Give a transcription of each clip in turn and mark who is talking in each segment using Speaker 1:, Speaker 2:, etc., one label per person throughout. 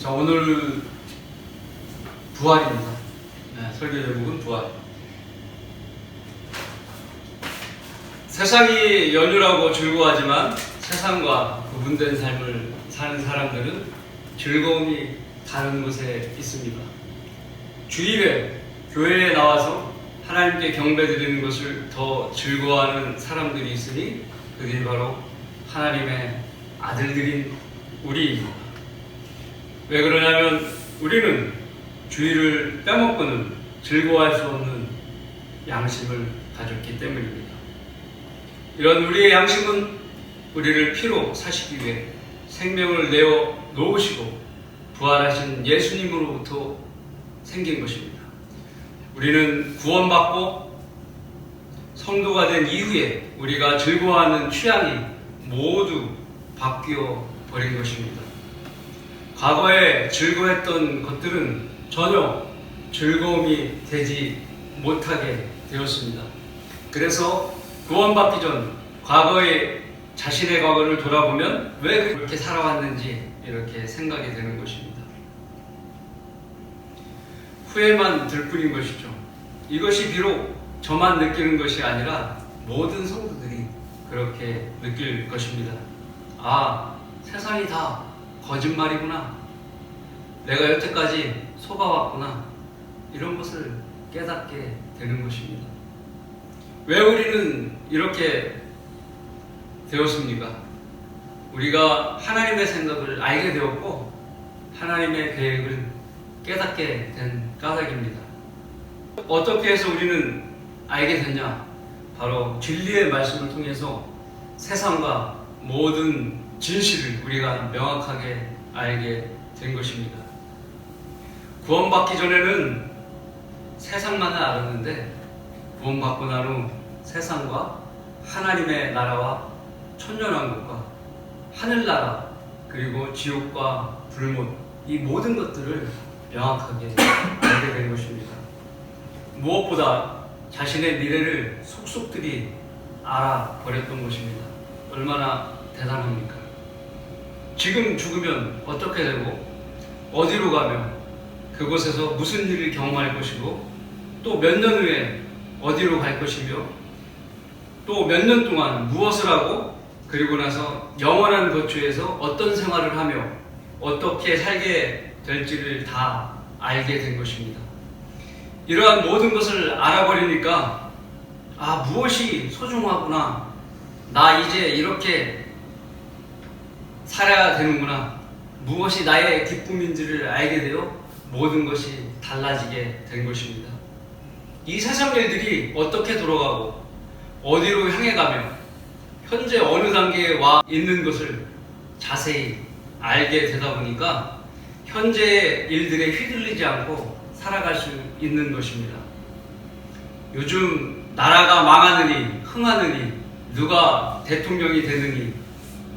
Speaker 1: 자, 오늘 부활입니다. 네, 설교 제목은 부활. 세상이 연휴라고 즐거워하지만 세상과 구분된 삶을 사는 사람들은 즐거움이 다른 곳에 있습니다. 주일에 교회에 나와서 하나님께 경배드리는 것을 더 즐거워하는 사람들이 있으니 그들이 바로 하나님의 아들들인 우리입니다. 왜 그러냐면 우리는 주일을 빼먹고는 즐거워할 수 없는 양심을 가졌기 때문입니다. 이런 우리의 양심은 우리를 피로 사시기 위해 생명을 내어 놓으시고 부활하신 예수님으로부터 생긴 것입니다. 우리는 구원받고 성도가 된 이후에 우리가 즐거워하는 취향이 모두 바뀌어 버린 것입니다. 과거에 즐거워했던 것들은 전혀 즐거움이 되지 못하게 되었습니다. 그래서 구원받기 전 과거의 자신의 과거를 돌아보면 왜 그렇게 살아왔는지 이렇게 생각이 되는 것입니다. 후회만 들 뿐인 것이죠. 이것이 비록 저만 느끼는 것이 아니라 모든 성도들이 그렇게 느낄 것입니다. 아, 세상이 다 거짓말이구나. 내가 여태까지 속아왔구나. 이런 것을 깨닫게 되는 것입니다. 왜 우리는 이렇게 되었습니까? 우리가 하나님의 생각을 알게 되었고 하나님의 계획을 깨닫게 된 까닭입니다. 어떻게 해서 우리는 알게 됐냐? 바로 진리의 말씀을 통해서 세상과 모든 진실을 우리가 명확하게 알게 된 것입니다. 구원받기 전에는 세상만을 알았는데 구원받고 난 후 세상과 하나님의 나라와 천년왕국과 하늘나라 그리고 지옥과 불못 이 모든 것들을 명확하게 알게 된 것입니다. 무엇보다 자신의 미래를 속속들이 알아버렸던 것입니다. 얼마나 대단합니까? 지금 죽으면 어떻게 되고 어디로 가며 그곳에서 무슨 일을 경험할 것이고 또 몇 년 후에 어디로 갈 것이며 또 몇 년 동안 무엇을 하고 그리고 나서 영원한 거처에서 어떤 생활을 하며 어떻게 살게 될지를 다 알게 된 것입니다. 이러한 모든 것을 알아버리니까 아, 무엇이 소중하구나. 나 이제 이렇게 살아야 되는구나. 무엇이 나의 기쁨인지를 알게 되어 모든 것이 달라지게 된 것입니다. 이 세상 일들이 어떻게 돌아가고 어디로 향해 가며 현재 어느 단계에 와 있는 것을 자세히 알게 되다 보니까 현재의 일들에 휘둘리지 않고 살아갈 수 있는 것입니다. 요즘 나라가 망하느니 흥하느니 누가 대통령이 되느니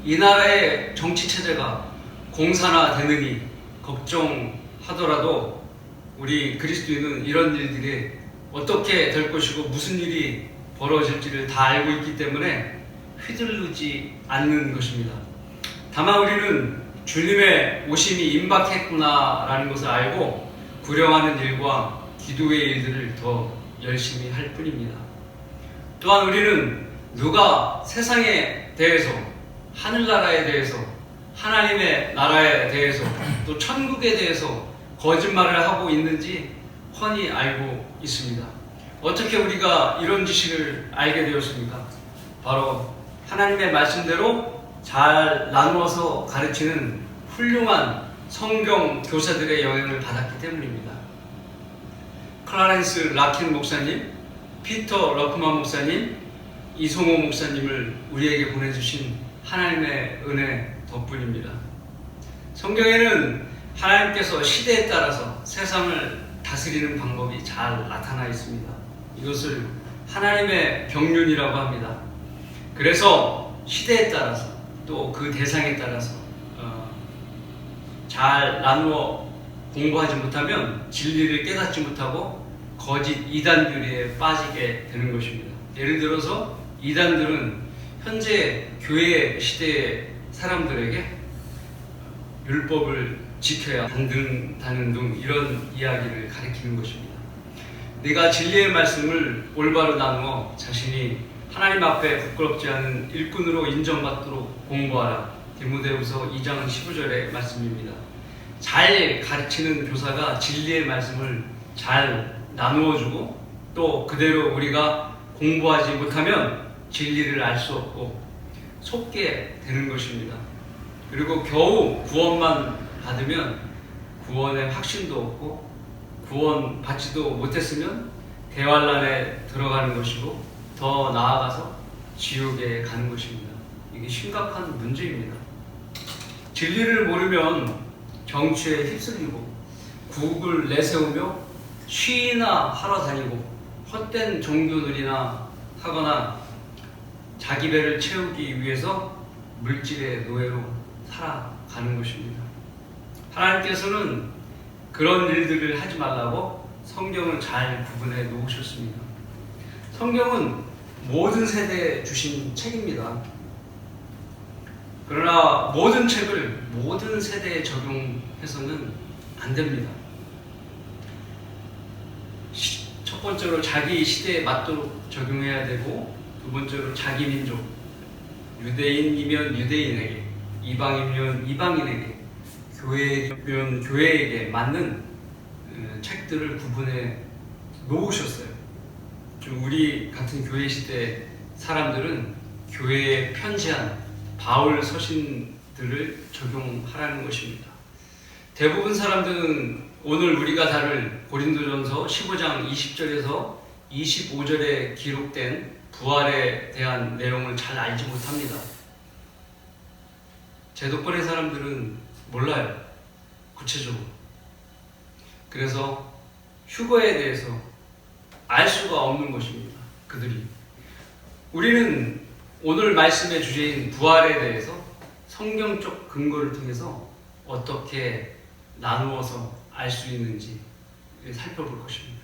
Speaker 1: 이 나라의 정치 체제가 공산화되느니 걱정하더라도 우리 그리스도인은 이런 일들이 어떻게 될 것이고 무슨 일이 벌어질지를 다 알고 있기 때문에 휘둘르지 않는 것입니다. 다만 우리는 주님의 오심이 임박했구나라는 것을 알고 구령하는 일과 기도의 일들을 더 열심히 할 뿐입니다. 또한 우리는 누가 세상에 대해서 하늘나라에 대해서 하나님의 나라에 대해서 또 천국에 대해서 거짓말을 하고 있는지 훤히 알고 있습니다. 어떻게 우리가 이런 지식을 알게 되었습니까? 바로 하나님의 말씀대로 잘 나누어서 가르치는 훌륭한 성경 교사들의 영향을 받았기 때문입니다. 클라렌스 라킨 목사님, 피터 러크만 목사님, 이송호 목사님을 우리에게 보내주신 하나님의 은혜 덕분입니다. 성경에는 하나님께서 시대에 따라서 세상을 다스리는 방법이 잘 나타나 있습니다. 이것을 하나님의 경륜이라고 합니다. 그래서 시대에 따라서 또 그 대상에 따라서 잘 나누어 공부하지 못하면 진리를 깨닫지 못하고 거짓 이단교리에 빠지게 되는 것입니다. 예를 들어서 이단들은 현재 교회 시대의 사람들에게 율법을 지켜야 단등 등 이런 이야기를 가리키는 것입니다. 네가 진리의 말씀을 올바로 나누어 자신이 하나님 앞에 부끄럽지 않은 일꾼으로 인정받도록 공부하라. 디모데후서 2장 15절의 말씀입니다. 잘 가르치는 교사가 진리의 말씀을 잘 나누어주고 또 그대로 우리가 공부하지 못하면 진리를 알 수 없고 속게 되는 것입니다. 그리고 겨우 구원만 받으면 구원의 확신도 없고 구원 받지도 못했으면 대환란에 들어가는 것이고 더 나아가서 지옥에 가는 것입니다. 이게 심각한 문제입니다. 진리를 모르면 정치에 휩쓸리고 국을 내세우며 시위나 하러 다니고 헛된 종교들이나 하거나 자기 배를 채우기 위해서 물질의 노예로 살아가는 것입니다. 하나님께서는 그런 일들을 하지 말라고 성경을 잘 구분해 놓으셨습니다. 성경은 모든 세대에 주신 책입니다. 그러나 모든 책을 모든 세대에 적용해서는 안 됩니다. 첫 번째로 자기 시대에 맞도록 적용해야 되고, 두 번째로 자기 민족, 유대인이면 유대인에게, 이방인이면 이방인에게, 교회면 교회에게 맞는 책들을 구분해 놓으셨어요. 우리 같은 교회 시대 사람들은 교회에 편지한 바울 서신들을 적용하라는 것입니다. 대부분 사람들은 오늘 우리가 다룰 고린도전서 15장 20절에서 25절에 기록된 부활에 대한 내용을 잘 알지 못합니다. 제도권의 사람들은 몰라요, 구체적으로. 그래서 휴거에 대해서 알 수가 없는 것입니다, 그들이. 우리는 오늘 말씀의 주제인 부활에 대해서 성경적 근거를 통해서 어떻게 나누어서 알 수 있는지 살펴볼 것입니다.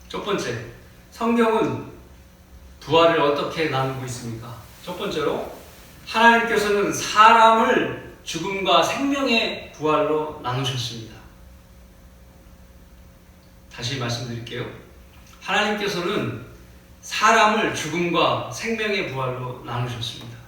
Speaker 1: 첫 번째, 성경은 부활을 어떻게 나누고 있습니까? 첫 번째로, 하나님께서는 사람을 죽음과 생명의 부활로 나누셨습니다. 다시 말씀드릴게요. 하나님께서는 사람을 죽음과 생명의 부활로 나누셨습니다.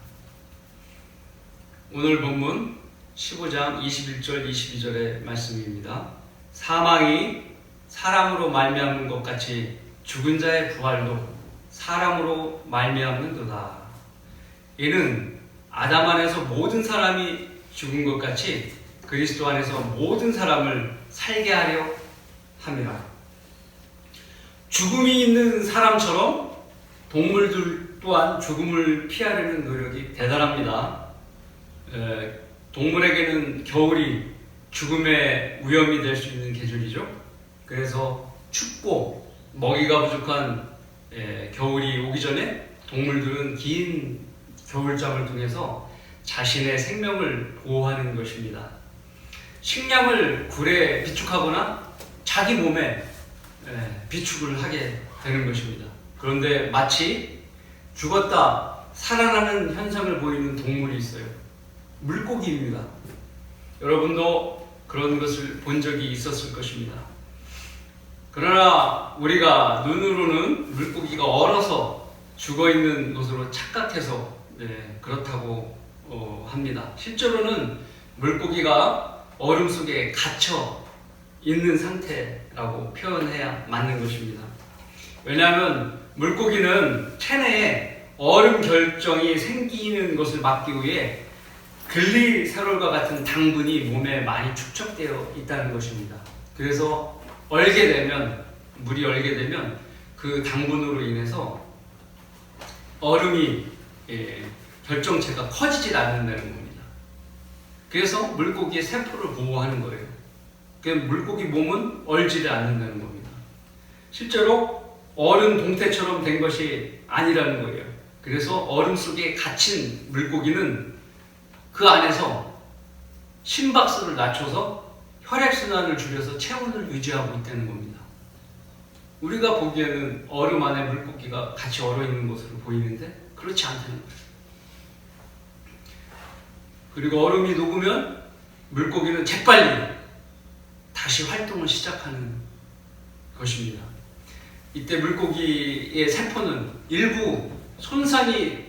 Speaker 1: 오늘 본문 15장 21절 22절의 말씀입니다. 사망이 사람으로 말미암는 것 같이 죽은 자의 부활도 사람으로 말미암는도다. 이는 아담 안에서 모든 사람이 죽은 것 같이 그리스도 안에서 모든 사람을 살게 하려 함이라. 죽음이 있는 사람처럼 동물들 또한 죽음을 피하려는 노력이 대단합니다. 동물에게는 겨울이 죽음의 위험이 될 수 있는 계절이죠. 그래서 춥고 먹이가 부족한 겨울이 오기 전에 동물들은 긴 겨울잠을 통해서 자신의 생명을 보호하는 것입니다. 식량을 굴에 비축하거나 자기 몸에 비축을 하게 되는 것입니다. 그런데 마치 죽었다 살아나는 현상을 보이는 동물이 있어요. 물고기입니다. 여러분도 그런 것을 본 적이 있었을 것입니다. 그러나 우리가 눈으로는 물고기가 얼어서 죽어있는 것으로 착각해서 그렇다고 합니다. 실제로는 물고기가 얼음 속에 갇혀 있는 상태라고 표현해야 맞는 것입니다. 왜냐하면 물고기는 체내에 얼음 결정이 생기는 것을 막기 위해 글리세롤과 같은 당분이 몸에 많이 축적되어 있다는 것입니다. 그래서 물이 얼게 되면 그 당분으로 인해서 얼음이 결정체가 커지질 않는다는 겁니다. 그래서 물고기의 세포를 보호하는 거예요. 물고기 몸은 얼지를 않는다는 겁니다. 실제로 얼음 동태처럼 된 것이 아니라는 거예요. 그래서 얼음 속에 갇힌 물고기는 그 안에서 심박수를 낮춰서 혈액순환을 줄여서 체온을 유지하고 있다는 겁니다. 우리가 보기에는 얼음 안에 물고기가 같이 얼어있는 것으로 보이는데 그렇지 않다는 거예요. 그리고 얼음이 녹으면 물고기는 재빨리 다시 활동을 시작하는 것입니다. 이때 물고기의 세포는 일부 손상이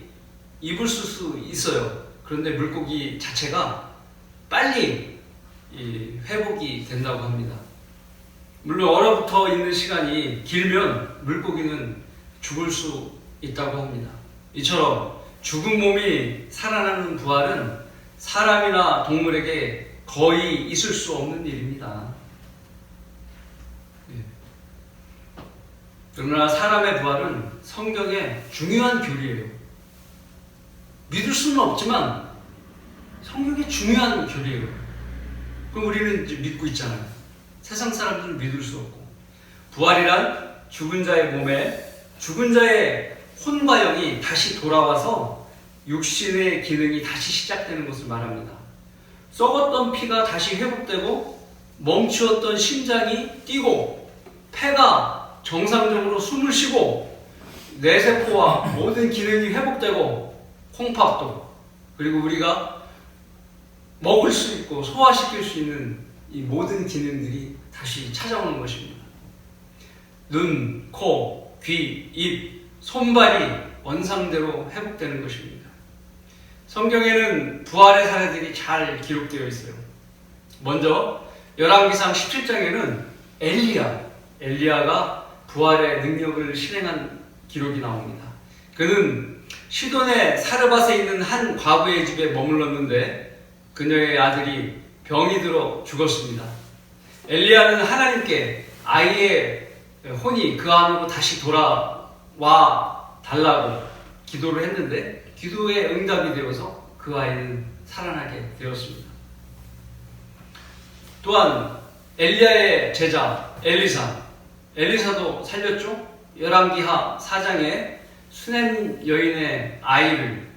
Speaker 1: 입을 수 있어요. 그런데 물고기 자체가 빨리 회복이 된다고 합니다. 물론 얼어붙어 있는 시간이 길면 물고기는 죽을 수 있다고 합니다. 이처럼 죽은 몸이 살아나는 부활은 사람이나 동물에게 거의 있을 수 없는 일입니다. 그러나 사람의 부활은 성경의 중요한 교리예요. 믿을 수는 없지만 성경의 중요한 교리예요. 그럼 우리는 이제 믿고 있잖아요. 세상 사람들은 믿을 수 없고, 부활이란 죽은 자의 몸에 죽은 자의 혼과 영이 다시 돌아와서 육신의 기능이 다시 시작되는 것을 말합니다. 썩었던 피가 다시 회복되고 멈추었던 심장이 뛰고 폐가 정상적으로 숨을 쉬고 뇌세포와 모든 기능이 회복되고 콩팥도, 그리고 우리가 먹을 수 있고 소화시킬 수 있는 이 모든 기능들이 다시 찾아오는 것입니다. 눈, 코, 귀, 입, 손발이 원상대로 회복되는 것입니다. 성경에는 부활의 사례들이 잘 기록되어 있어요. 먼저 열왕기상 17장에는 엘리야가 부활의 능력을 실행한 기록이 나옵니다. 그는 시돈의 사르밧에 있는 한 과부의 집에 머물렀는데 그녀의 아들이 병이 들어 죽었습니다. 엘리야는 하나님께 아이의 혼이 그 안으로 다시 돌아와 달라고 기도를 했는데 기도에 응답이 되어서 그 아이는 살아나게 되었습니다. 또한 엘리야의 제자 엘리사도 살렸죠. 열왕기하 4장에 수넴 여인의 아이를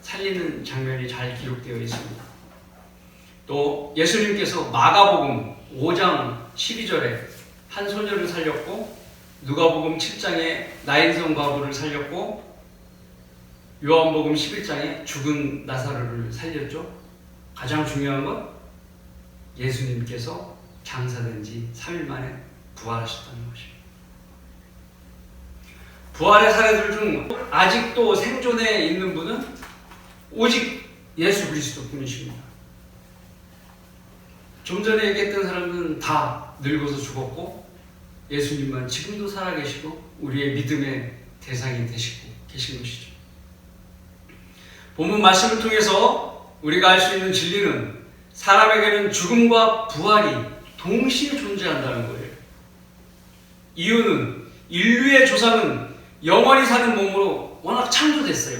Speaker 1: 살리는 장면이 잘 기록되어 있습니다. 또 예수님께서 마가복음 5장 12절에 한 소녀를 살렸고, 누가복음 7장에 나인성 과부를 살렸고, 요한복음 11장에 죽은 나사로를 살렸죠. 가장 중요한 건 예수님께서 장사된 지 3일 만에 부활하셨다는 것입니다. 부활의 사례들 중 아직도 생존해 있는 분은 오직 예수 그리스도 뿐이십니다. 좀 전에 얘기했던 사람들은 다 늙어서 죽었고 예수님만 지금도 살아계시고 우리의 믿음의 대상이 되시고 계신 것이죠. 본문 말씀을 통해서 우리가 알 수 있는 진리는 사람에게는 죽음과 부활이 동시에 존재한다는 거예요. 이유는 인류의 조상은 영원히 사는 몸으로 워낙 창조됐어요.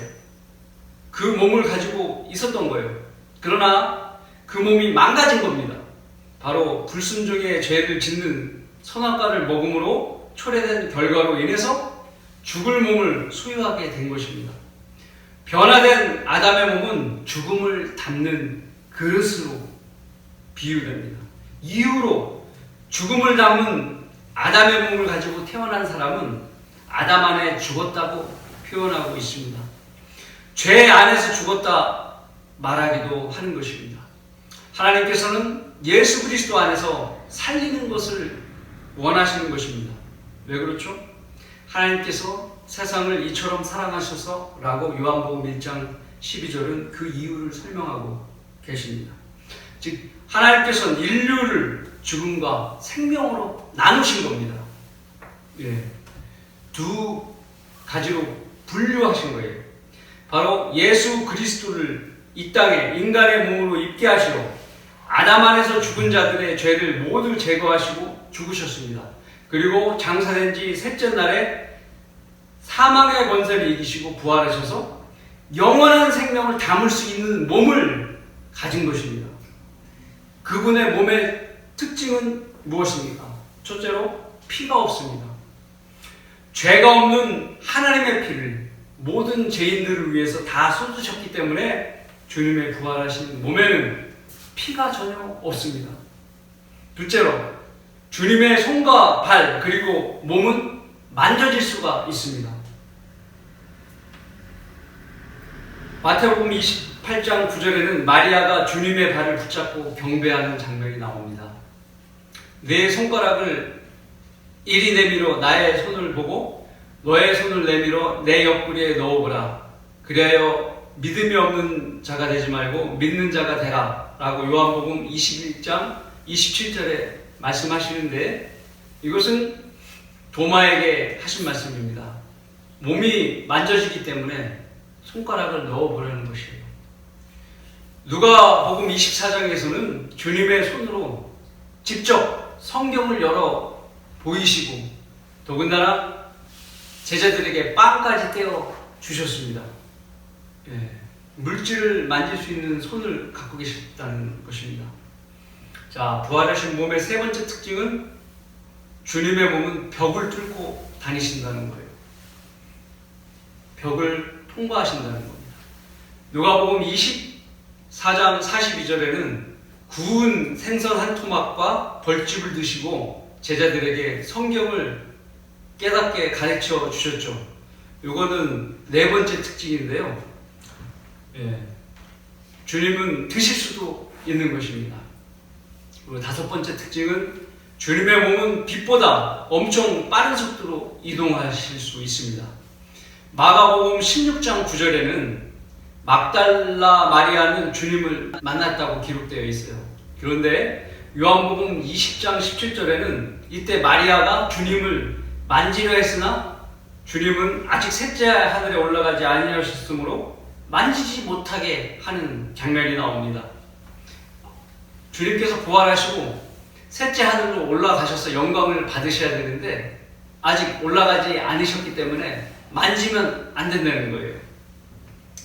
Speaker 1: 그 몸을 가지고 있었던 거예요. 그러나 그 몸이 망가진 겁니다. 바로 불순종의 죄를 짓는 선악과를 먹음으로 초래된 결과로 인해서 죽을 몸을 소유하게 된 것입니다. 변화된 아담의 몸은 죽음을 담는 그릇으로 비유됩니다. 이후로 죽음을 담은 아담의 몸을 가지고 태어난 사람은 아담 안에 죽었다고 표현하고 있습니다. 죄 안에서 죽었다 말하기도 하는 것입니다. 하나님께서는 예수 그리스도 안에서 살리는 것을 원하시는 것입니다. 왜 그렇죠? 하나님께서 세상을 이처럼 사랑하셔서 라고 요한복음 1장 12절은 그 이유를 설명하고 계십니다. 즉 하나님께서는 인류를 죽음과 생명으로 나누신 겁니다. 두 가지로 분류하신 거예요. 바로 예수 그리스도를 이 땅에 인간의 몸으로 입게 하시러 아담 안에서 죽은 자들의 죄를 모두 제거하시고 죽으셨습니다. 그리고 장사된 지 셋째 날에 사망의 권세를 이기시고 부활하셔서 영원한 생명을 담을 수 있는 몸을 가진 것입니다. 그분의 몸의 특징은 무엇입니까? 첫째로 피가 없습니다. 죄가 없는 하나님의 피를 모든 죄인들을 위해서 다 쏟으셨기 때문에 주님의 부활하신 몸에는 피가 전혀 없습니다. 둘째로 주님의 손과 발 그리고 몸은 만져질 수가 있습니다. 마태복음 8장 9절에는 마리아가 주님의 발을 붙잡고 경배하는 장면이 나옵니다. 내 손가락을 이리 내밀어 나의 손을 보고 너의 손을 내밀어 내 옆구리에 넣어보라. 그리하여 믿음이 없는 자가 되지 말고 믿는 자가 되라. 라고 요한복음 21장 27절에 말씀하시는데, 이것은 도마에게 하신 말씀입니다. 몸이 만져지기 때문에 손가락을 넣어보라는 것이에요. 누가복음 24장에서는 주님의 손으로 직접 성경을 열어 보이시고 더군다나 제자들에게 빵까지 떼어 주셨습니다. 물질을 만질 수 있는 손을 갖고 계셨다는 것입니다. 자, 부활하신 몸의 세 번째 특징은 주님의 몸은 벽을 뚫고 다니신다는 거예요. 벽을 통과하신다는 겁니다. 누가복음 24장 42절에는 구운 생선 한 토막과 벌집을 드시고 제자들에게 성경을 깨닫게 가르쳐 주셨죠. 이거는 네 번째 특징인데요. 주님은 드실 수도 있는 것입니다. 그리고 다섯 번째 특징은 주님의 몸은 빛보다 엄청 빠른 속도로 이동하실 수 있습니다. 마가복음 16장 9절에는 막달라 마리아는 주님을 만났다고 기록되어 있어요. 그런데 요한복음 20장 17절에는 이때 마리아가 주님을 만지려 했으나 주님은 아직 셋째 하늘에 올라가지 아니하셨으므로 만지지 못하게 하는 장면이 나옵니다. 주님께서 부활하시고 셋째 하늘로 올라가셔서 영광을 받으셔야 되는데 아직 올라가지 않으셨기 때문에 만지면 안 된다는 거예요.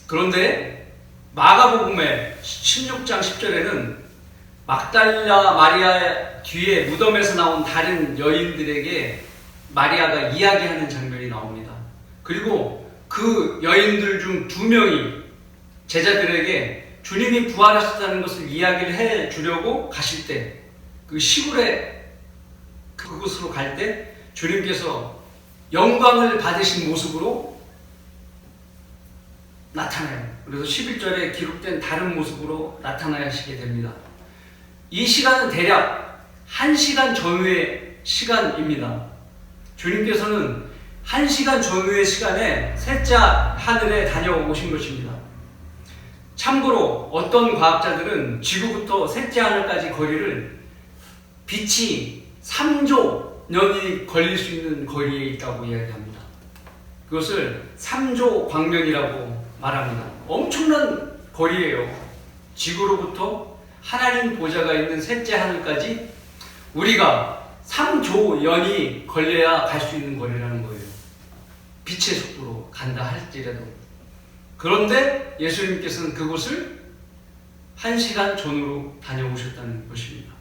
Speaker 1: 그런데 마가복음의 16장 10절에는 막달라 마리아 뒤에 무덤에서 나온 다른 여인들에게 마리아가 이야기하는 장면이 나옵니다. 그리고 그 여인들 중 2명이 제자들에게 주님이 부활하셨다는 것을 이야기를 해 주려고 가실 때, 그 시골에 그곳으로 갈 때 주님께서 영광을 받으신 모습으로 나타나요. 그래서 11절에 기록된 다른 모습으로 나타나시게 됩니다. 이 시간은 대략 1시간 전후의 시간입니다. 주님께서는 1시간 전후의 시간에 셋째 하늘에 다녀오신 것입니다. 참고로 어떤 과학자들은 지구부터 셋째 하늘까지 거리를 빛이 3조 년이 걸릴 수 있는 거리에 있다고 이야기합니다. 그것을 3조 광년이라고 말합니다. 엄청난 거리예요. 지구로부터 하나님 보좌가 있는 셋째 하늘까지 우리가 3조 년이 걸려야 갈 수 있는 거리라는 거예요. 빛의 속도로 간다 할지라도. 그런데 예수님께서는 그곳을 1시간 전으로 다녀오셨다는 것입니다.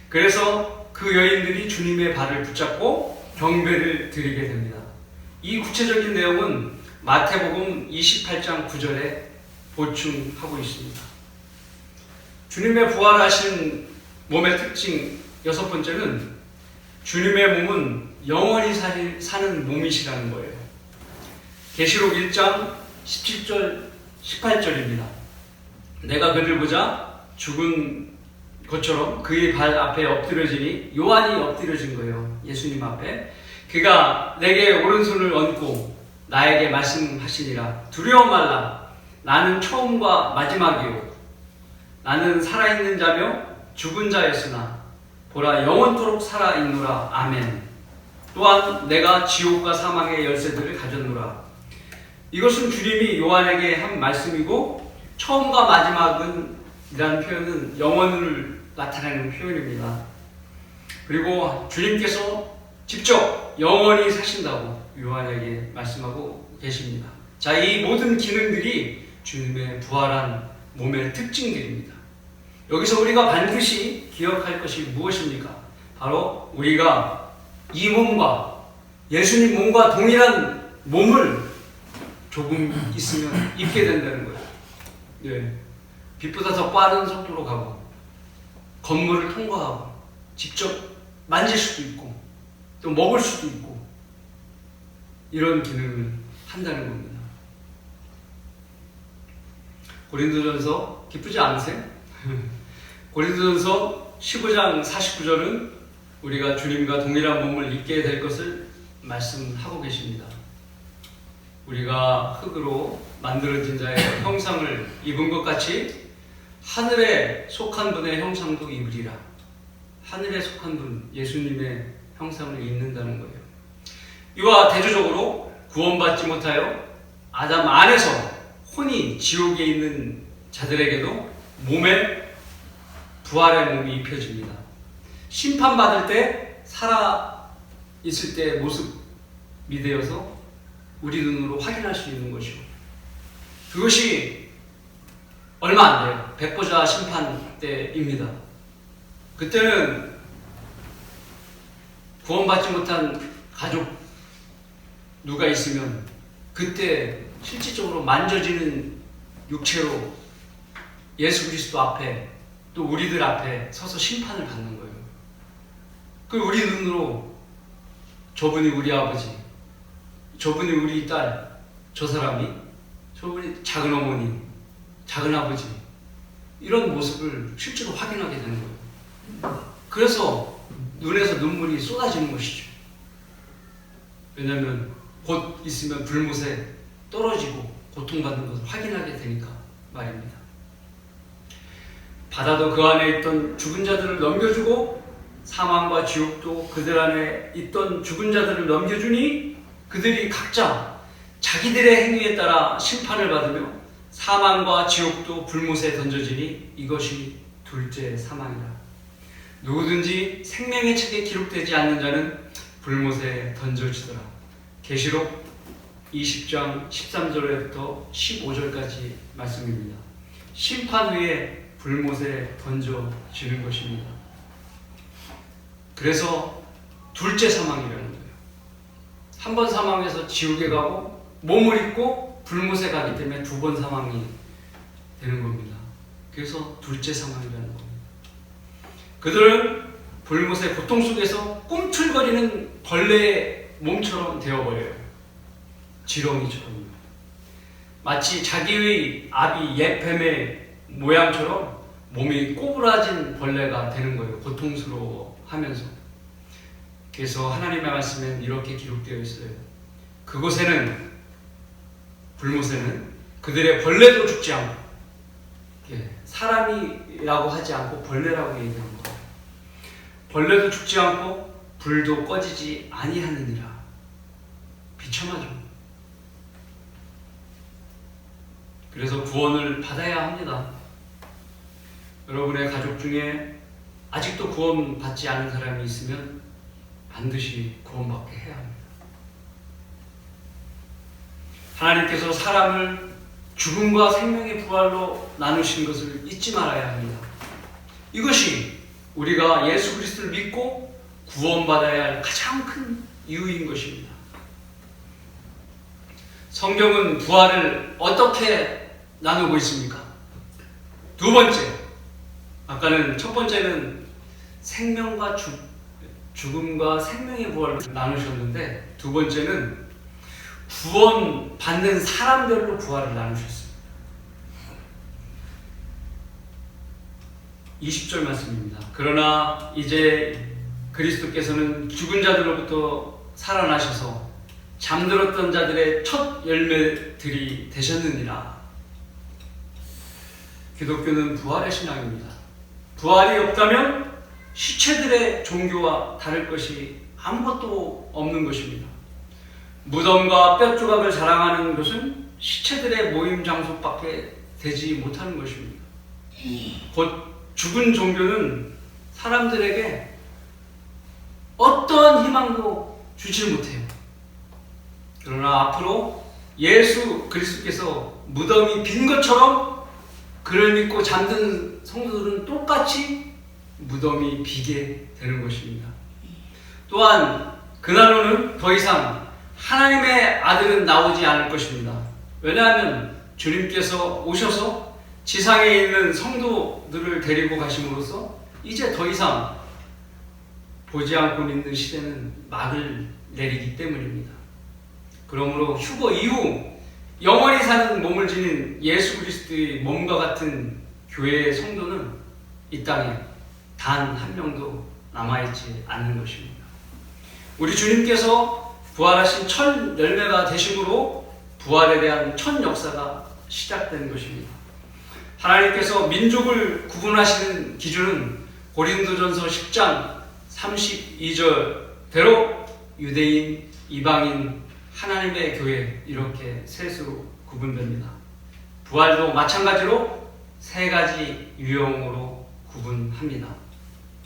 Speaker 1: 그래서 그 여인들이 주님의 발을 붙잡고 경배를 드리게 됩니다. 이 구체적인 내용은 마태복음 28장 9절에 보충하고 있습니다. 주님의 부활하신 몸의 특징 여섯 번째는 주님의 몸은 영원히 사는 몸이시라는 거예요. 계시록 1장 17절 18절입니다. 내가 그를 보자 죽은 것처럼 그의 발 앞에 엎드려지니, 요한이 엎드려진 거예요. 예수님 앞에. 그가 내게 오른손을 얹고 나에게 말씀하시니라. 두려워 말라. 나는 처음과 마지막이요. 나는 살아있는 자며 죽은 자였으나 보라 영원토록 살아있노라. 아멘. 또한 내가 지옥과 사망의 열쇠들을 가졌노라. 이것은 주님이 요한에게 한 말씀이고, 처음과 마지막은 이라는 표현은 영원을 나타내는 표현입니다. 그리고 주님께서 직접 영원히 사신다고 요한에게 말씀하고 계십니다. 자, 이 모든 기능들이 주님의 부활한 몸의 특징들입니다. 여기서 우리가 반드시 기억할 것이 무엇입니까? 바로 우리가 이 몸과 예수님 몸과 동일한 몸을 조금 있으면 입게 된다는 거예요. 네. 빛보다 더 빠른 속도로 가고 건물을 통과하고 직접 만질 수도 있고 또 먹을 수도 있고 이런 기능을 한다는 겁니다. 고린도전서 기쁘지 않으세요? 고린도전서 15장 49절은 우리가 주님과 동일한 몸을 입게 될 것을 말씀하고 계십니다. 우리가 흙으로 만들어진 자의 형상을 입은 것 같이 하늘에 속한 분의 형상도 입으리라. 하늘에 속한 분, 예수님의 형상을 입는다는 거예요. 이와 대조적으로 구원받지 못하여 아담 안에서 혼이 지옥에 있는 자들에게도 몸에 부활의 몸이 입혀집니다. 심판받을 때 살아 있을 때 모습이 되어서 우리 눈으로 확인할 수 있는 것이고, 그것이 얼마 안 돼요. 백보자 심판 때입니다. 그때는 구원받지 못한 가족 누가 있으면 그때 실질적으로 만져지는 육체로 예수 그리스도 앞에 또 우리들 앞에 서서 심판을 받는 거예요. 그 우리 눈으로 저분이 우리 아버지, 저분이 우리 딸, 저 사람이, 저분이 작은 어머니, 작은 아버지, 이런 모습을 실제로 확인하게 되는 거예요. 그래서 눈에서 눈물이 쏟아지는 것이죠. 왜냐하면 곧 있으면 불못에 떨어지고 고통받는 것을 확인하게 되니까 말입니다. 바다도 그 안에 있던 죽은 자들을 넘겨주고 사망과 지옥도 그들 안에 있던 죽은 자들을 넘겨주니 그들이 각자 자기들의 행위에 따라 심판을 받으며 사망과 지옥도 불못에 던져지니 이것이 둘째 사망이라. 누구든지 생명의 책에 기록되지 않는 자는 불못에 던져지더라. 계시록 20장 13절부터 15절까지 말씀입니다. 심판 후에 불못에 던져지는 것입니다. 그래서 둘째 사망이라는 거예요. 한 번 사망해서 지옥에 가고 몸을 입고 불못에 가기 때문에 두 번 사망이 되는 겁니다. 그래서 둘째 사망이라는 겁니다. 그들은 불못의 고통 속에서 꿈틀거리는 벌레의 몸처럼 되어버려요. 지렁이처럼. 마치 자기의 아비 옛뱀의 모양처럼 몸이 꼬부라진 벌레가 되는 거예요. 고통스러워하면서. 그래서 하나님의 말씀엔 이렇게 기록되어 있어요. 그곳에는, 불못에는 그들의 벌레도 죽지 않고, 사람이라고 하지 않고 벌레라고 얘기하는 거예요. 벌레도 죽지 않고 불도 꺼지지 아니하느니라. 비참하죠. 그래서 구원을 받아야 합니다. 여러분의 가족 중에 아직도 구원받지 않은 사람이 있으면 반드시 구원받게 해야 합니다. 하나님께서 사람을 죽음과 생명의 부활로 나누신 것을 잊지 말아야 합니다. 이것이 우리가 예수 그리스도를 믿고 구원받아야 할 가장 큰 이유인 것입니다. 성경은 부활을 어떻게 나누고 있습니까? 두 번째, 아까는 첫 번째는 생명과 죽음과 생명의 부활로 나누셨는데, 두 번째는 구원받는 사람들로 부활을 나누셨습니다. 20절 말씀입니다. 그러나 이제 그리스도께서는 죽은 자들로부터 살아나셔서 잠들었던 자들의 첫 열매들이 되셨느니라. 기독교는 부활의 신앙입니다. 부활이 없다면 시체들의 종교와 다를 것이 아무것도 없는 것입니다. 무덤과 뼈조각을 자랑하는 것은 시체들의 모임 장소밖에 되지 못하는 것입니다. 곧 죽은 종교는 사람들에게 어떠한 희망도 주지 못해요. 그러나 앞으로 예수 그리스도께서 무덤이 빈 것처럼 그를 믿고 잠든 성도들은 똑같이 무덤이 비게 되는 것입니다. 또한 그날로는 더 이상 하나님의 아들은 나오지 않을 것입니다. 왜냐하면 주님께서 오셔서 지상에 있는 성도들을 데리고 가심으로써 이제 더 이상 보지 않고 믿는 시대는 막을 내리기 때문입니다. 그러므로 휴거 이후 영원히 사는 몸을 지닌 예수 그리스도의 몸과 같은 교회의 성도는 이 땅에 단 한 명도 남아있지 않는 것입니다. 우리 주님께서 부활하신 첫 열매가 되심으로 부활에 대한 첫 역사가 시작된 것입니다. 하나님께서 민족을 구분하시는 기준은 고린도전서 10장 32절대로 유대인, 이방인, 하나님의 교회 이렇게 셋으로 구분됩니다. 부활도 마찬가지로 세 가지 유형으로 구분합니다.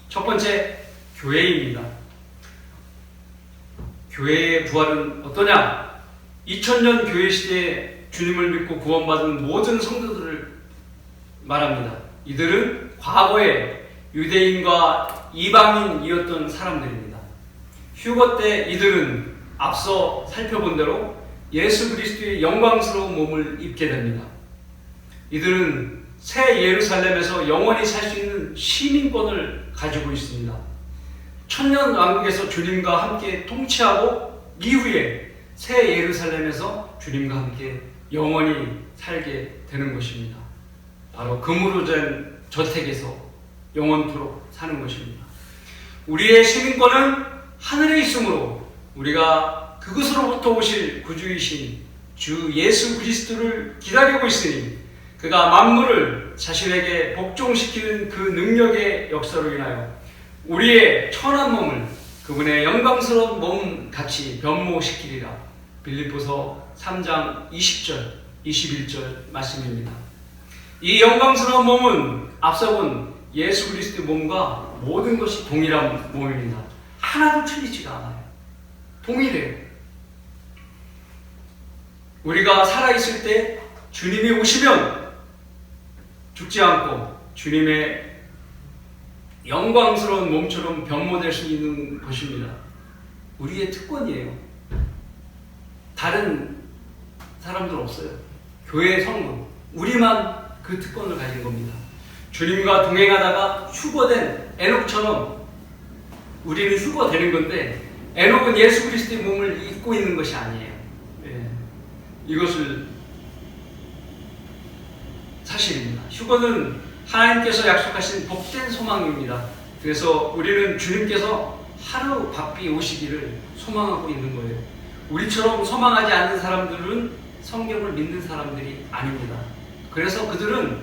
Speaker 1: 첫 번째, 교회입니다. 교회의 부활은 어떠냐? 2000년 교회 시대에 주님을 믿고 구원받은 모든 성도들을 말합니다. 이들은 과거에 유대인과 이방인이었던 사람들입니다. 휴거 때 이들은 앞서 살펴본 대로 예수 그리스도의 영광스러운 몸을 입게 됩니다. 이들은 새 예루살렘에서 영원히 살 수 있는 시민권을 가지고 있습니다. 천년 왕국에서 주님과 함께 통치하고 이후에 새 예루살렘에서 주님과 함께 영원히 살게 되는 것입니다. 바로 금으로 된 저택에서 영원토록 사는 것입니다. 우리의 시민권은 하늘에 있으므로 우리가 그것으로부터 오실 구주이신 주 예수 그리스도를 기다리고 있으니 그가 만물을 자신에게 복종시키는 그 능력의 역사로 인하여 우리의 천한 몸을 그분의 영광스러운 몸 같이 변모시키리라. 빌립보서 3장 20절, 21절 말씀입니다. 이 영광스러운 몸은 앞서 본 예수 그리스도의 몸과 모든 것이 동일한 몸입니다. 하나도 틀리지가 않아요. 동일해요. 우리가 살아있을 때 주님이 오시면 죽지 않고 주님의 영광스러운 몸처럼 변모될 수 있는 것입니다. 우리의 특권이에요. 다른 사람들 없어요. 교회의 성도, 우리만 그 특권을 가진 겁니다. 주님과 동행하다가 휴거된 에녹처럼 우리는 휴거되는 건데, 에녹은 예수 그리스도의 몸을 입고 있는 것이 아니에요. 이것을 사실입니다. 휴거는 하나님께서 약속하신 복된 소망입니다. 그래서 우리는 주님께서 하루 바삐 오시기를 소망하고 있는 거예요. 우리처럼 소망하지 않는 사람들은 성경을 믿는 사람들이 아닙니다. 그래서 그들은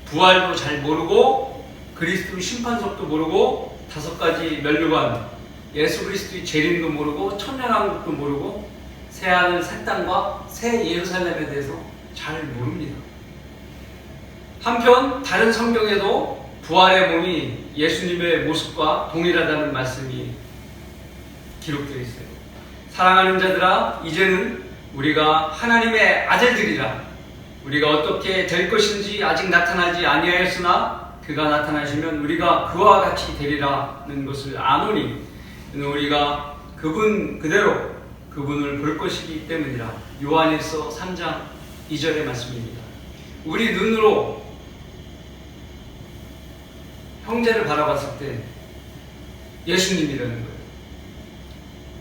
Speaker 1: 부활도 잘 모르고 그리스도의 심판석도 모르고 5가지 면류관, 예수 그리스도의 재림도 모르고 천년왕국도 모르고 새하늘 새 땅과 새 예루살렘에 대해서 잘 모릅니다. 한편 다른 성경에도 부활의 몸이 예수님의 모습과 동일하다는 말씀이 기록되어 있어요. 사랑하는 자들아, 이제는 우리가 하나님의 아들들이라. 우리가 어떻게 될 것인지 아직 나타나지 아니하였으나 그가 나타나시면 우리가 그와 같이 되리라는 것을 아노니 우리가 그분 그대로 그분을 볼 것이기 때문이라. 요한일서 3장 2절의 말씀입니다. 우리 눈으로 형제를 바라봤을 때 예수님이라는 거예요.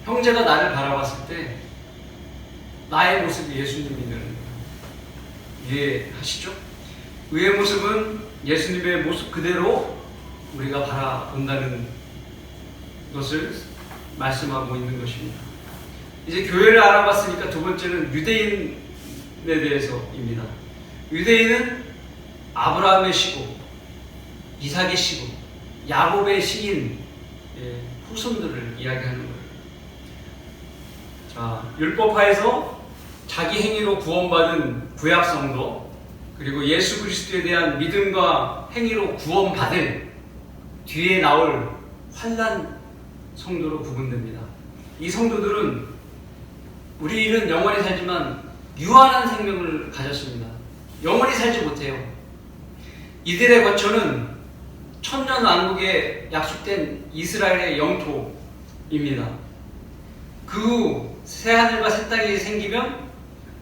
Speaker 1: 형제가 나를 바라봤을 때 나의 모습이 예수님이라는 거예요. 이해하시죠? 의의 모습은 예수님의 모습 그대로 우리가 바라본다는 것을 말씀하고 있는 것입니다. 이제 교회를 알아봤으니까 두 번째는 유대인에 대해서입니다. 유대인은 아브라함의 시고 이삭의 시고 야곱의 시인 후손들을 이야기하는 거예요. 자, 율법하에서 자기 행위로 구원받은 구약 성도, 그리고 예수 그리스도에 대한 믿음과 행위로 구원받을 뒤에 나올 환난 성도로 구분됩니다. 이 성도들은 우리는 영원히 살지만 유한한 생명을 가졌습니다. 영원히 살지 못해요. 이들의 거처는 천년 왕국에 약속된 이스라엘의 영토입니다. 그 후 새하늘과 새 땅이 생기면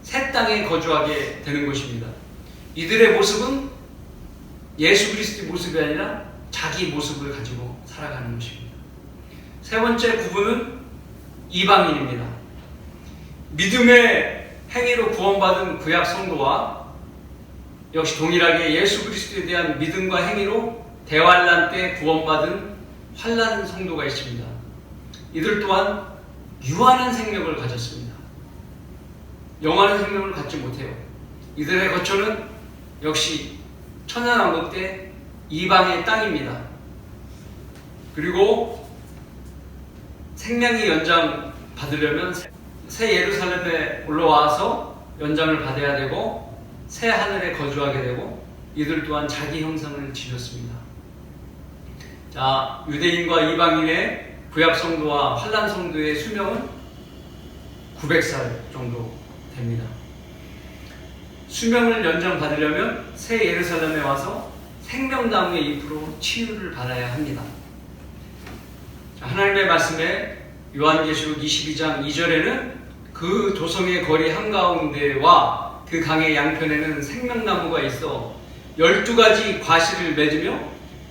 Speaker 1: 새 땅에 거주하게 되는 것입니다. 이들의 모습은 예수 그리스도의 모습이 아니라 자기 모습을 가지고 살아가는 것입니다. 세 번째 구분은 이방인입니다. 믿음의 행위로 구원받은 구약 성도와 역시 동일하게 예수 그리스도에 대한 믿음과 행위로 대환란 때 구원받은 환란 성도가 있습니다. 이들 또한 유한한 생명을 가졌습니다. 영원한 생명을 갖지 못해요. 이들의 거처는 역시 천년왕국 때 이방의 땅입니다. 그리고 생명이 연장 받으려면 새 예루살렘에 올라와서 연장을 받아야 되고 새 하늘에 거주하게 되고 이들 또한 자기 형상을 지녔습니다. 자, 유대인과 이방인의 구약 성도와 환란 성도의 수명은 900살 정도 됩니다. 수명을 연장 받으려면 새 예루살렘에 와서 생명나무의 잎으로 치유를 받아야 합니다. 자, 하나님의 말씀에 요한계시록 22장 2절에는 그 도성의 거리 한가운데와 그 강의 양편에는 생명나무가 있어 12가지 과실을 맺으며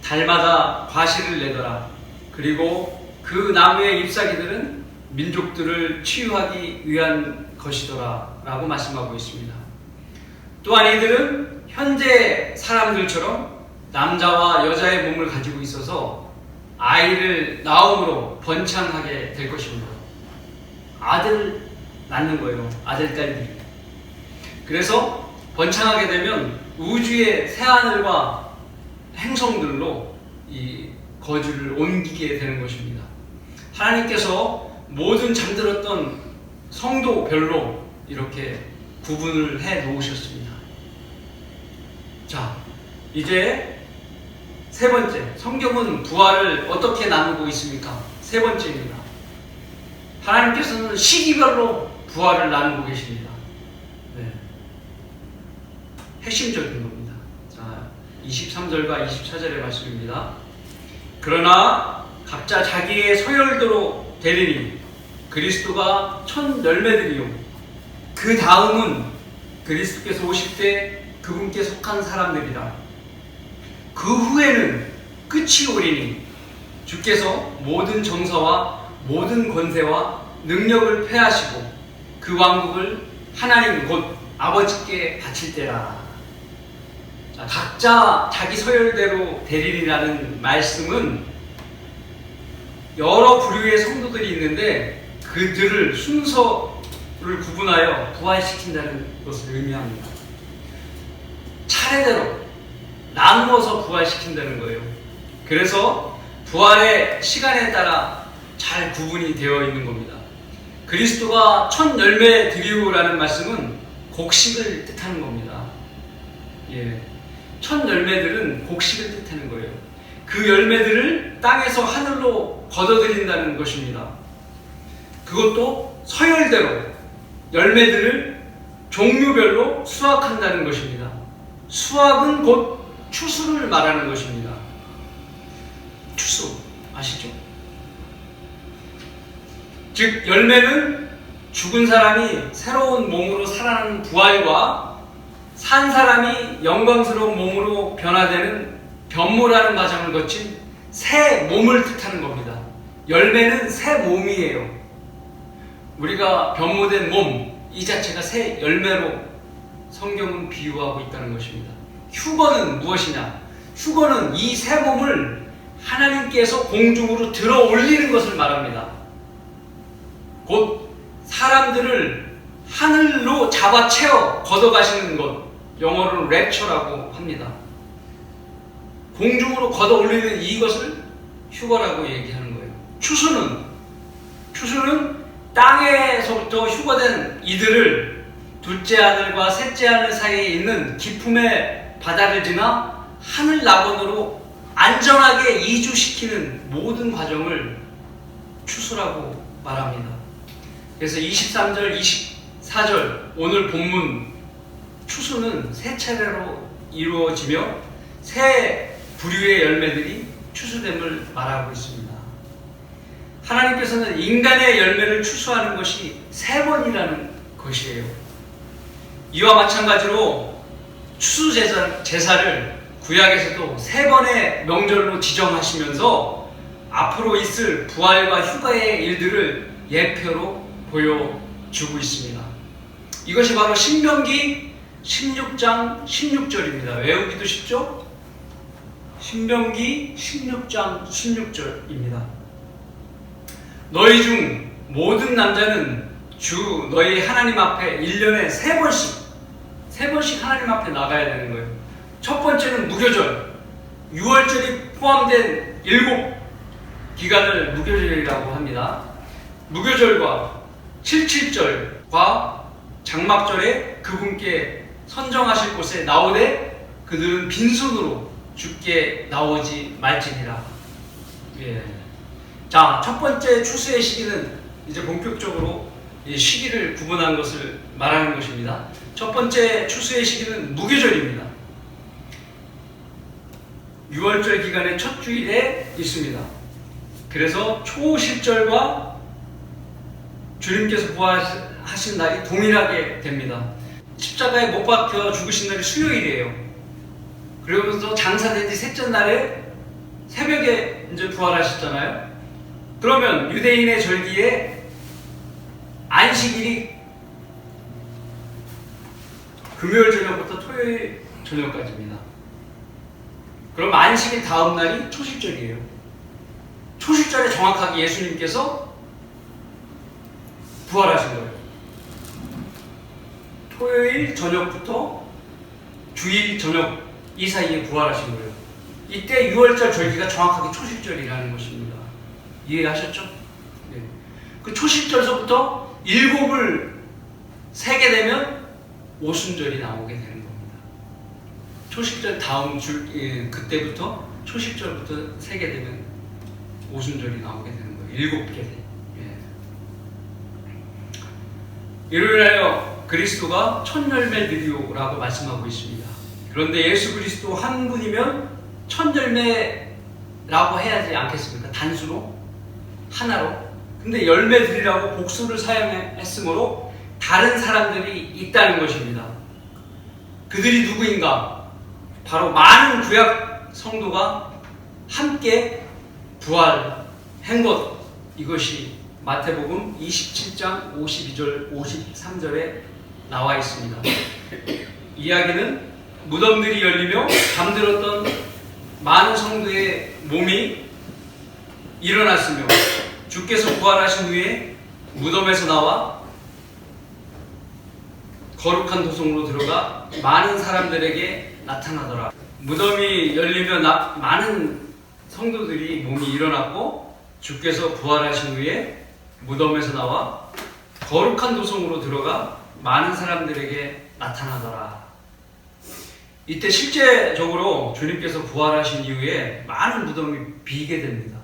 Speaker 1: 달마다 과실을 내더라. 그리고 그 나무의 잎사귀들은 민족들을 치유하기 위한 것이더라 라고 말씀하고 있습니다. 또한 이들은 현재 사람들처럼 남자와 여자의 몸을 가지고 있어서 아이를 낳음으로 번창하게 될 것입니다. 아들을 낳는 거예요. 아들, 딸들이. 그래서 번창하게 되면 우주의 새하늘과 행성들로 이 거주를 옮기게 되는 것입니다. 하나님께서 모든 잠들었던 성도별로 이렇게 구분을 해 놓으셨습니다. 자, 이제 세 번째, 성경은 부활을 어떻게 나누고 있습니까? 세 번째입니다. 하나님께서는 시기별로 부활을 나누고 계십니다. 네. 핵심적인 겁니다. 자, 23절과 24절의 말씀입니다. 그러나 각자 자기의 소열대로 되리니 그리스도가 첫 열매들이요 그 다음은 그리스도께서 오실 때 그분께 속한 사람들이라. 그 후에는 끝이 오리니 주께서 모든 정사와 모든 권세와 능력을 패하시고 그 왕국을 하나님 곧 아버지께 바칠 때라. 자, 각자 자기 소열대로 되리라는 말씀은 여러 부류의 성도들이 있는데 그들을 순서를 구분하여 부활시킨다는 것을 의미합니다. 차례대로 나누어서 부활시킨다는 거예요. 그래서 부활의 시간에 따라 잘 구분이 되어 있는 겁니다. 그리스도가 첫 열매 드리우라는 말씀은 곡식을 뜻하는 겁니다. 예. 첫 열매들은 곡식을 뜻하는 거예요. 그 열매들을 땅에서 하늘로 걷어들인다는 것입니다. 그것도 서열대로 열매들을 종류별로 수확한다는 것입니다. 수확은 곧 추수를 말하는 것입니다. 추수 아시죠? 즉 열매는 죽은 사람이 새로운 몸으로 살아나는 부활과 산 사람이 영광스러운 몸으로 변화되는 변모라는 과정을 거친 새 몸을 뜻하는 겁니다. 열매는 새 몸이에요. 우리가 변모된 몸 이 자체가 새 열매로 성경은 비유하고 있다는 것입니다. 휴거는 무엇이냐? 휴거는 이 새 몸을 하나님께서 공중으로 들어 올리는 것을 말합니다. 곧 사람들을 하늘로 잡아채어 걷어가시는 것, 영어로는 랩처라고 합니다. 공중으로 걷어 올리는 이것을 휴거라고 얘기하는 거예요. 추수는 땅에서부터 휴거된 이들을 둘째 하늘과 셋째 하늘 사이에 있는 기품의 바다를 지나 하늘 낙원으로 안전하게 이주시키는 모든 과정을 추수라고 말합니다. 그래서 23절, 24절 오늘 본문 추수는 세 차례로 이루어지며 세 부류의 열매들이 추수됨을 말하고 있습니다. 하나님께서는 인간의 열매를 추수하는 것이 세 번이라는 것이에요. 이와 마찬가지로 추수 제사를 구약에서도 세 번의 명절로 지정하시면서 앞으로 있을 부활과 휴가의 일들을 예표로 보여주고 있습니다. 이것이 바로 신명기 16장 16절입니다. 외우기도 쉽죠? 신명기 16장 16절입니다. 너희 중 모든 남자는 주 너희 하나님 앞에 1년에 3번씩 하나님 앞에 나가야 되는 거예요. 첫 번째는 무교절, 6월절이 포함된 7기간을 무교절이라고 합니다. 무교절과 77절과 장막절에 그분께 선정하실 곳에 나오되 그들은 빈손으로 주께 나오지 말지니라. 예. 자, 첫 번째 추수의 시기는 이제 본격적으로 시기를 구분한 것을 말하는 것입니다. 첫 번째 추수의 시기는 무교절입니다. 6월절 기간의 첫 주일에 있습니다. 그래서 초실절과 주님께서 부활하신 날이 동일하게 됩니다. 십자가에 못 박혀 죽으신 날이 수요일이에요. 그러면서 장사된 지 셋째 날에 새벽에 이제 부활하셨잖아요. 그러면 유대인의 절기에 안식일이 금요일 저녁부터 토요일 저녁까지입니다. 그럼 안식일 다음 날이 초실절이에요. 초실절에 정확하게 예수님께서 부활하신 거예요. 토요일 저녁부터 주일 저녁 이 사이에 부활하신 거예요. 이때 6월절 절기가 정확하게 초실절이라는 것입니다. 이해하셨죠? 네. 그 초실절서부터 7을 세게 되면 오순절이 나오게 되는 겁니다. 초실절 다음 그때부터 초실절부터 세게 되면 오순절이 나오게 되는 거예요. 7개. 이로 인하여 그리스도가 천열매 드리오라고 말씀하고 있습니다. 그런데 예수 그리스도 한 분이면 천열매라고 해야지 않겠습니까? 단수로? 하나로? 근데 열매 드리라고 복수를 사용했으므로 다른 사람들이 있다는 것입니다. 그들이 누구인가? 바로 많은 구약 성도가 함께 부활한 것, 이것이 마태복음 27장 52절 53절에 나와 있습니다. 이야기는 무덤들이 열리며 잠들었던 많은 성도의 몸이 일어났으며 주께서 부활하신 후에 무덤에서 나와 거룩한 도성으로 들어가 많은 사람들에게 나타나더라. 무덤이 열리며 많은 성도들이 몸이 일어났고 주께서 부활하신 후에 무덤에서 나와 거룩한 도성으로 들어가 많은 사람들에게 나타나더라. 이때 실제적으로 주님께서 부활하신 이후에 많은 무덤이 비게 됩니다.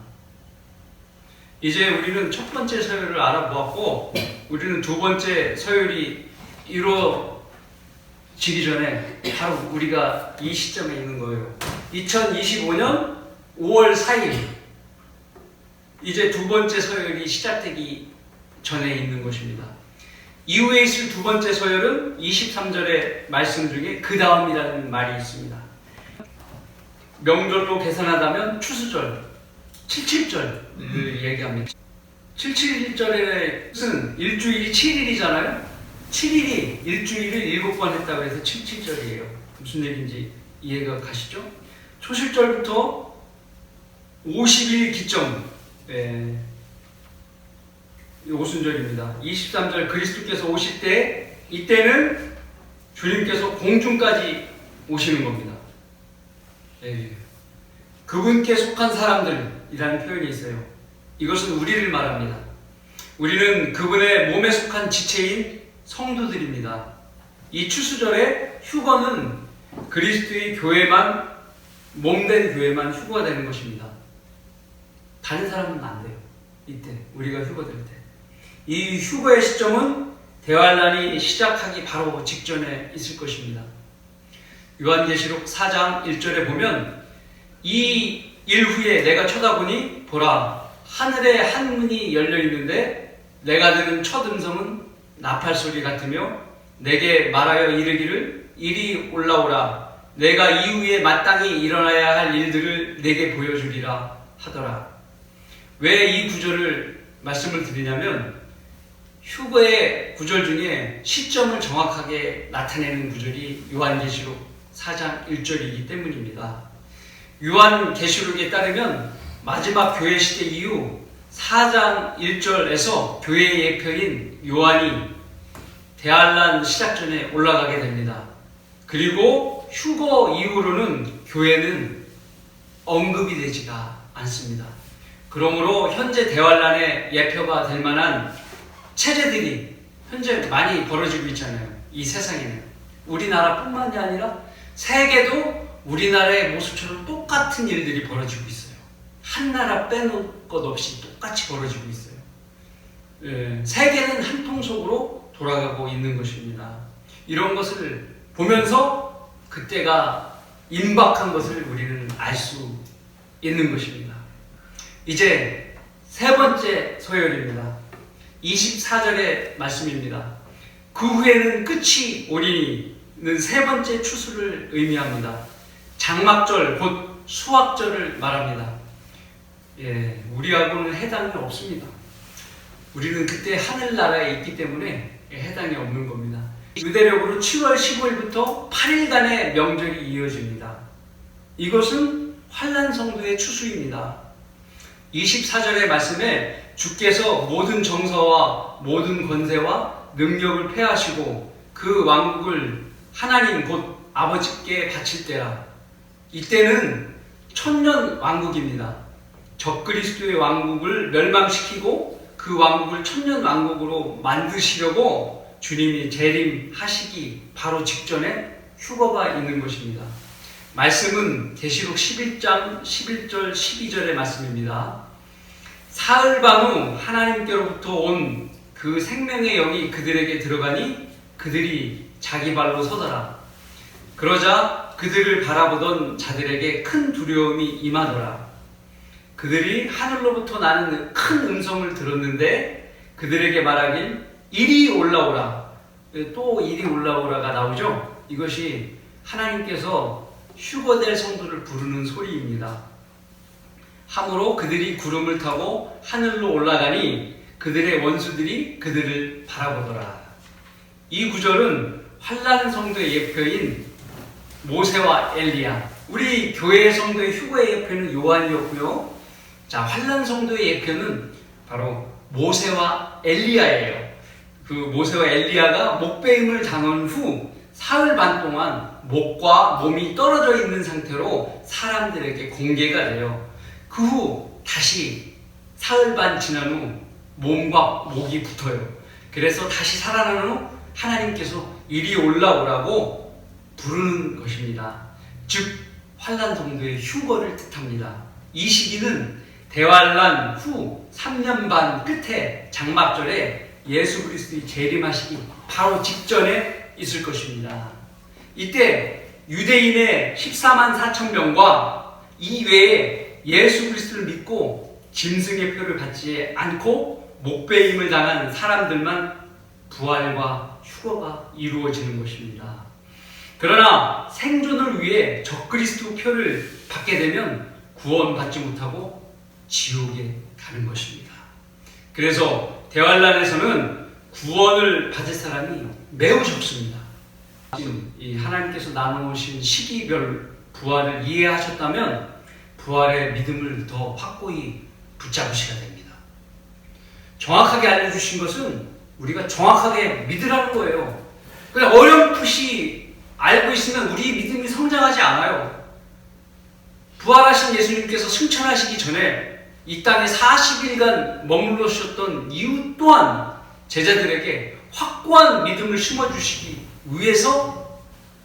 Speaker 1: 이제 우리는 첫 번째 서열을 알아보았고 우리는 두 번째 서열이 이루어지기 전에 바로 우리가 이 시점에 있는 거예요. 2025년 5월 4일 이제 두 번째 서열이 시작되기 전에 있는 것입니다. 이후에 있을 두 번째 서열은 23절의 말씀 중에 그 다음이라는 말이 있습니다. 명절로 계산하다면 추수절, 77절을 얘기합니다. 77절의 뜻은 일주일이 7일이잖아요. 7일이 일주일을 7번 했다고 해서 77절이에요. 무슨 얘기인지 이해가 가시죠? 초실절부터 50일 기점, 오순절입니다. 23절 그리스도께서 오실 때 이때는 주님께서 공중까지 오시는 겁니다. 그분께 속한 사람들이라는 표현이 있어요. 이것은 우리를 말합니다. 우리는 그분의 몸에 속한 지체인 성도들입니다. 이 추수절의 휴거는 그리스도의 교회만, 몸된 교회만 휴거가 되는 것입니다. 다른 사람은 안 돼요. 이때 우리가 휴거될 때. 이 휴거의 시점은 대환란이 시작하기 바로 직전에 있을 것입니다. 요한계시록 4장 1절에 보면 이 일 후에 내가 쳐다보니 보라 하늘에 한 문이 열려 있는데 내가 들은 첫 음성은 나팔 소리 같으며 내게 말하여 이르기를 이리 올라오라 내가 이후에 마땅히 일어나야 할 일들을 내게 보여주리라 하더라. 왜 이 구절을 말씀을 드리냐면 휴거의 구절 중에 시점을 정확하게 나타내는 구절이 요한계시록 4장 1절이기 때문입니다. 요한계시록에 따르면 마지막 교회 시대 이후 4장 1절에서 교회의 예표인 요한이 대환란 시작 전에 올라가게 됩니다. 그리고 휴거 이후로는 교회는 언급이 되지가 않습니다. 그러므로 현재 대환란의 예표가 될 만한 체제들이 현재 많이 벌어지고 있잖아요. 이 세상에는. 우리나라뿐만이 아니라 세계도 우리나라의 모습처럼 똑같은 일들이 벌어지고 있어요. 한 나라 빼놓을 것 없이 똑같이 벌어지고 있어요. 세계는 한 통속으로 돌아가고 있는 것입니다. 이런 것을 보면서 그때가 임박한 것을 우리는 알 수 있는 것입니다. 이제 세 번째 서열입니다. 24절의 말씀입니다. 그 후에는 끝이 오리니는 세 번째 추수를 의미합니다. 장막절 곧 수확절을 말합니다. 우리하고는 해당이 없습니다. 우리는 그때 하늘나라에 있기 때문에 해당이 없는 겁니다. 유대력으로 7월 15일부터 8일간의 명절이 이어집니다. 이것은 환란성도의 추수입니다. 24절의 말씀에 주께서 모든 정서와 모든 권세와 능력을 폐하시고 그 왕국을 하나님 곧 아버지께 바칠 때라. 이때는 천년 왕국입니다. 적그리스도의 왕국을 멸망시키고 그 왕국을 천년 왕국으로 만드시려고 주님이 재림하시기 바로 직전에 휴거가 있는 것입니다. 말씀은 계시록 11장 11절 12절의 말씀입니다. 사흘 반 후 하나님께로부터 온 그 생명의 영이 그들에게 들어가니 그들이 자기 발로 서더라. 그러자 그들을 바라보던 자들에게 큰 두려움이 임하더라. 그들이 하늘로부터 나는 큰 음성을 들었는데 그들에게 말하길 이리 올라오라. 또 이리 올라오라가 나오죠. 이것이 하나님께서 휴거될 성도를 부르는 소리입니다. 함으로 그들이 구름을 타고 하늘로 올라가니 그들의 원수들이 그들을 바라보더라. 이 구절은 환난 성도의 예표인 모세와 엘리야. 우리 교회 성도의 휴거의 예표는 요한이었고요. 자, 환난 성도의 예표는 바로 모세와 엘리야예요. 그 모세와 엘리야가 목베임을 당한 후 사흘 반 동안 목과 몸이 떨어져 있는 상태로 사람들에게 공개가 돼요. 그 후 다시 사흘 반 지난 후 몸과 목이 붙어요. 그래서 다시 살아나는 후 하나님께서 이리 올라오라고 부르는 것입니다. 즉 환난 성도의 휴거를 뜻합니다. 이 시기는 대환란 후 3년 반 끝에 장막절에 예수 그리스도의 재림하시기 바로 직전에 있을 것입니다. 이때 유대인의 14만 4천 명과 이외에 예수 그리스도를 믿고 짐승의 표를 받지 않고 목베임을 당한 사람들만 부활과 휴거가 이루어지는 것입니다. 그러나 생존을 위해 적그리스도 표를 받게 되면 구원받지 못하고 지옥에 가는 것입니다. 그래서 대환란에서는 구원을 받을 사람이 매우 적습니다. 이 하나님께서 나누신 시기별 부활을 이해하셨다면 부활의 믿음을 더 확고히 붙잡으셔야 됩니다. 정확하게 알려주신 것은 우리가 정확하게 믿으라는 거예요. 그냥 어렴풋이 알고 있으면 우리 믿음이 성장하지 않아요. 부활하신 예수님께서 승천하시기 전에 이 땅에 40일간 머물러 주셨던 이유 또한 제자들에게 확고한 믿음을 심어주시기 위해서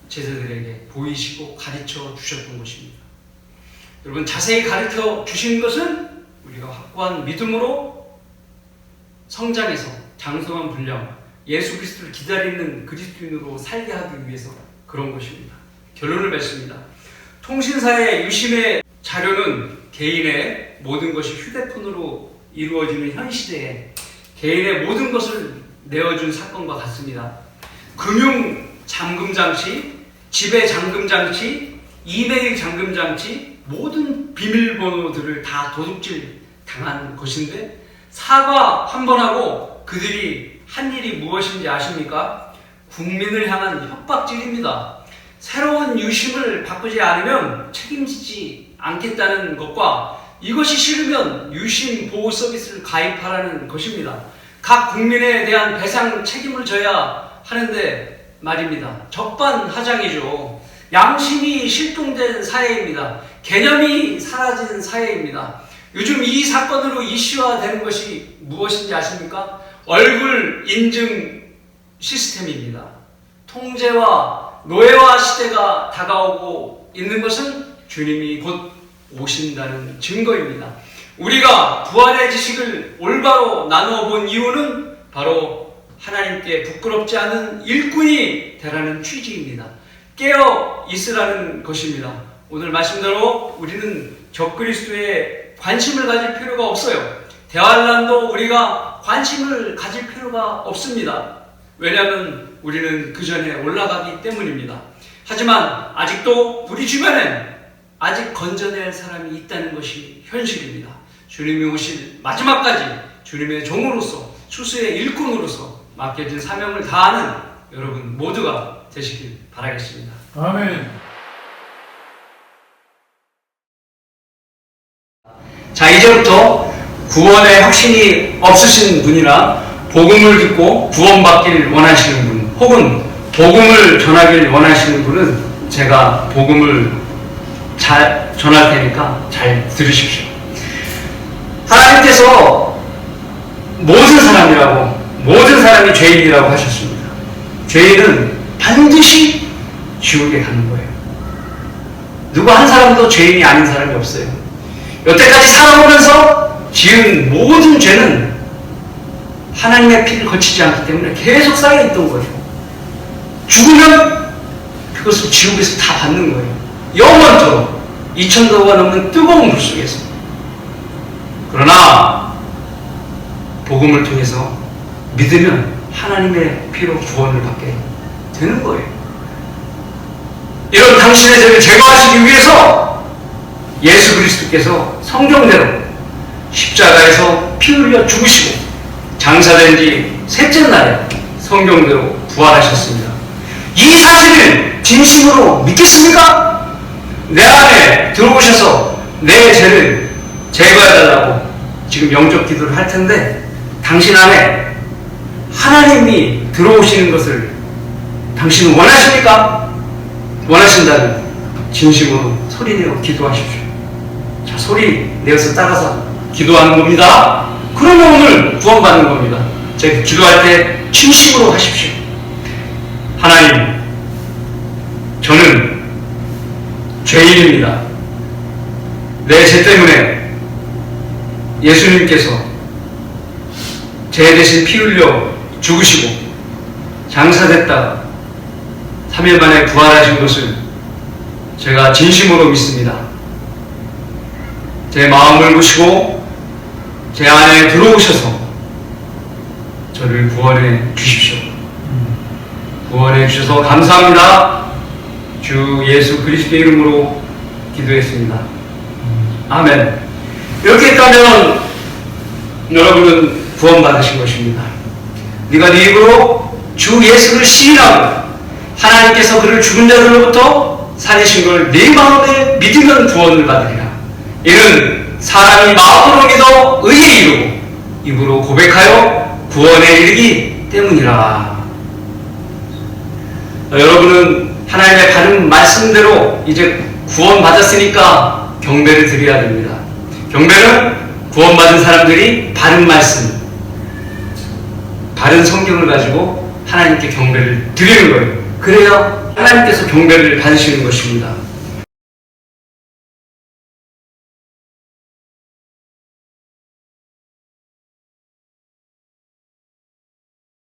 Speaker 1: 제자들에게 보이시고 가르쳐 주셨던 것입니다. 여러분, 자세히 가르쳐 주신 것은 우리가 확고한 믿음으로 성장해서 장성한 분량, 예수 그리스도를 기다리는 그리스도인으로 살게 하기 위해서 그런 것입니다. 결론을 맺습니다. 통신사의 유심의 자료는 개인의 모든 것이 휴대폰으로 이루어지는 현 시대에 개인의 모든 것을 내어준 사건과 같습니다. 금융 잠금 장치, 지배 잠금 장치, 이메일 잠금 장치, 모든 비밀번호들을 다 도둑질 당한 것인데 사과 한 번 하고 그들이 한 일이 무엇인지 아십니까? 국민을 향한 협박질입니다. 새로운 유심을 바꾸지 않으면 책임지지 않겠다는 것과 이것이 싫으면 유심 보호 서비스를 가입하라는 것입니다. 각 국민에 대한 배상 책임을 져야 하는데 말입니다. 적반하장이죠. 양심이 실종된 사회입니다. 개념이 사라진 사회입니다. 요즘 이 사건으로 이슈화되는 것이 무엇인지 아십니까? 얼굴 인증 시스템입니다. 통제와 노예화 시대가 다가오고 있는 것은 주님이 곧 오신다는 증거입니다. 우리가 부활의 지식을 올바로 나누어 본 이유는 바로 하나님께 부끄럽지 않은 일꾼이 되라는 취지입니다. 깨어 있으라는 것입니다. 오늘 말씀대로 우리는 적그리스도에 관심을 가질 필요가 없어요. 대환란도 우리가 관심을 가질 필요가 없습니다. 왜냐하면 우리는 그 전에 올라가기 때문입니다. 하지만 아직도 우리 주변엔 아직 건져낼 사람이 있다는 것이 현실입니다. 주님이 오실 마지막까지 주님의 종으로서 추수의 일꾼으로서 맡겨진 사명을 다하는 여러분 모두가 되시길 바라겠습니다.
Speaker 2: 아멘.
Speaker 1: 자, 이제부터 구원의 확신이 없으신 분이나 복음을 듣고 구원받길 원하시는 분, 혹은 복음을 전하길 원하시는 분은 제가 복음을 잘 전할 테니까 잘 들으십시오. 하나님께서 모든 사람이 죄인이라고 하셨습니다. 죄인은 반드시 지옥에 가는 거예요. 누구 한 사람도 죄인이 아닌 사람이 없어요. 여태까지 살아오면서 지은 모든 죄는 하나님의 피를 거치지 않기 때문에 계속 쌓여있던 거예요. 죽으면 그것을 지옥에서 다 받는 거예요. 영원토록 2000도가 넘는 뜨거운 불 속에서. 그러나 복음을 통해서 믿으면 하나님의 피로 구원을 받게 되는 거예요. 이런 당신의 죄를 제거하시기 위해서 예수 그리스도께서 성경대로 십자가에서 피 흘려 죽으시고 장사된 지 셋째 날에 성경대로 부활하셨습니다. 이 사실을 진심으로 믿겠습니까? 내 안에 들어오셔서 내 죄를 제거해달라고 지금 영적 기도를 할 텐데, 당신 안에 하나님이 들어오시는 것을 당신은 원하십니까? 원하신다면 진심으로 소리내어 기도하십시오. 자, 소리 내어서 따라서 기도하는 겁니다. 그러면 오늘 구원받는 겁니다. 제가 기도할 때 진심으로 하십시오. 하나님, 저는 죄인입니다. 내 죄 때문에 예수님께서 제 대신 피 흘려 죽으시고 장사됐다 3일 만에 부활하신 것을 제가 진심으로 믿습니다. 제 마음을 보시고 제 안에 들어오셔서 저를 구원해 주십시오. 구원해 주셔서 감사합니다. 주 예수 그리스도의 이름으로 기도했습니다. 아멘. 이렇게 했다면 여러분은 구원받으신 것입니다. 네가 네 입으로 주 예수를 시인하고 하나님께서 그를 죽은 자들로부터 살리신 걸 네 마음에 믿으면 구원을 받으리라. 이는 사람이 마음으로 믿어 의에 이르고 입으로 고백하여 구원에 이르기 때문이라. 여러분은 하나님의 바른 말씀대로 이제 구원받았으니까 경배를 드려야 됩니다. 경배는 구원받은 사람들이 바른 말씀, 바른 성경을 가지고 하나님께 경배를 드리는 거예요. 그래야 하나님께서 경배를 받으시는 것입니다.